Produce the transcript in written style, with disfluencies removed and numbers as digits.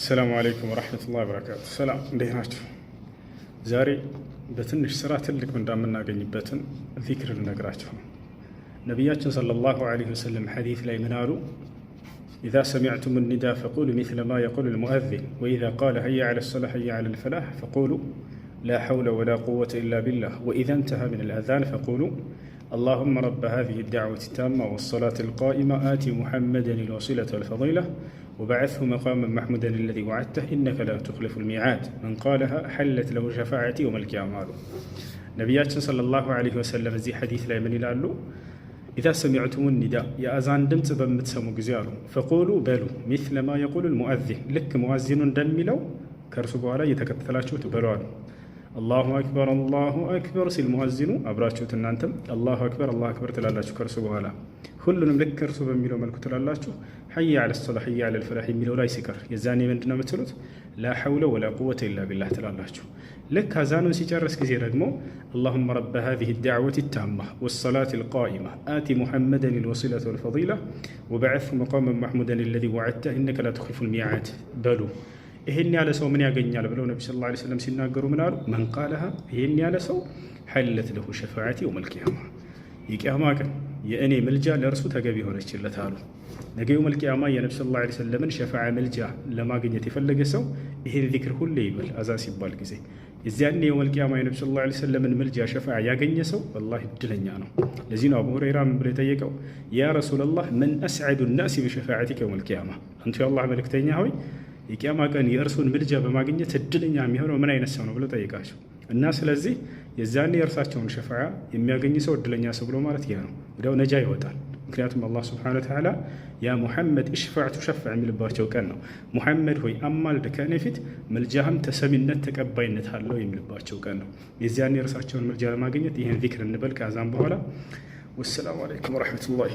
السلام عليكم ورحمة الله وبركاته. سلام ديناتو زاري بتنش سرات لك من دامنا قنيبتن ذكر النقراتو نبياتنا صلى الله عليه وسلم حديث لا يمنالو إذا سمعتم النداء فقولوا مثل ما يقول المؤذن وإذا قال هيا على الصلاة هيا على الفلاح فقولوا لا حول ولا قوة إلا بالله وإذا انتهى من الأذان فقولوا اللهم رب هذه الدعوة التامة والصلاة القائمة آتي محمدا الوسيلة والفضيلة وبعثه مقاما محمودا الذي وعدته إنك لا تخلف الميعاد من قالها حلت له شفاعتي يوم القيامة. نبياتنا صلى الله عليه وسلم زي حديث لا يمن يلالو إذا سمعتم النداء يا أذان دمت بمتسمو جزيالو فقولوا بلو مثل ما يقول المؤذن لك مؤذن دملو كرسبوا على يتكتلاتشو تبلوالو الله أكبر سي المؤذن أبراتشو تنانتم الله أكبر تلالاتشو كرسبوا على كلنا لك كرسو بميلو ملكو تلالاتشو حي على الصلاة حي على الفلاح ميلو لا يسكر يزاني من دنا متلوت لا حول ولا قوة إلا بالله تلالاتشو لك هزانو سيجرس كزي رقمو اللهم رب هذه الدعوة التامة والصلاة القائمة آتي محمدا الوسيلة والفضيلة وبعثه مقاما محمودا الذي وعدته إنك لا تخلف الميعاد بلو ይሄን ያለ ሰው ምን ያገኛል ብለው ነብዩ ሰለላሁ ዐለይሂ ወሰለም ሲናገሩ ምን አሉ? መን ቃለሃ ይሄን ያለ ሰው ሐለት ለሁ ሸፋዓቲ የውመል ቂያማ የቂያማ ቀን የእኔ ምልጃ ለእርሱ ተገቢ ሆነችለት አሉ። ነገ የውመል ቂያማ የነብዩ ሰለላሁ ዐለይሂ ወሰለምን ሸፋዓ ምልጃ ለማግኘት የፈለገ ሰው ይሄን ዚክር ሁሌ ይበል አዛን ሲባል ጊዜ የዚያኔ የውመል ቂያማ የነብዩ ሰለላሁ ዐለይሂ ወሰለምን ምልጃ ሸፋዓ ያገኘ ሰው ወላሂ እድለኛ ነው። ለዚህ ነው አቡ ሁረይራ ምን ብሎ የጠየቀው ያ ረሱላህ መን አስዐዱ الناس بشفاعتك يوم القيامة አንተ የአላህ መልእክተኛ ሆይ የቂያማ ቀን የእርሱን ምልጃ በማግኘት እድለኛ የሚሆነው ምን አይነት ሰው ነው ብሎ ጠይቃቸው እና ስለዚህ የዛኔ የእርሳቸውን ሸፋዓ የሚያገኝ ሰው እድለኛ ሰው ብሎ ማለት ያ ነው። ወዲያው ነጃ ይወጣል። ምክንያቱም አላህ ሱብሓነሁ ወተዓላ ያ ሙሐመድ እሽፋዕ ቱሸፈዕ የሚልባቸው ቀን ነው። ሙሐመድ ሆይ አማልድ ከእኔ ፊት ምልጃህም ተሰሚነት ተቀባይነት አለው የሚልባቸው ቀን ነው። የዚያኔ የእርሳቸውን ምልጃ ለማግኘት ይህን ዚክር እንበል ከአዛን በኋላ። ወሰላሙ አለይኩም ወረሕመቱላሂ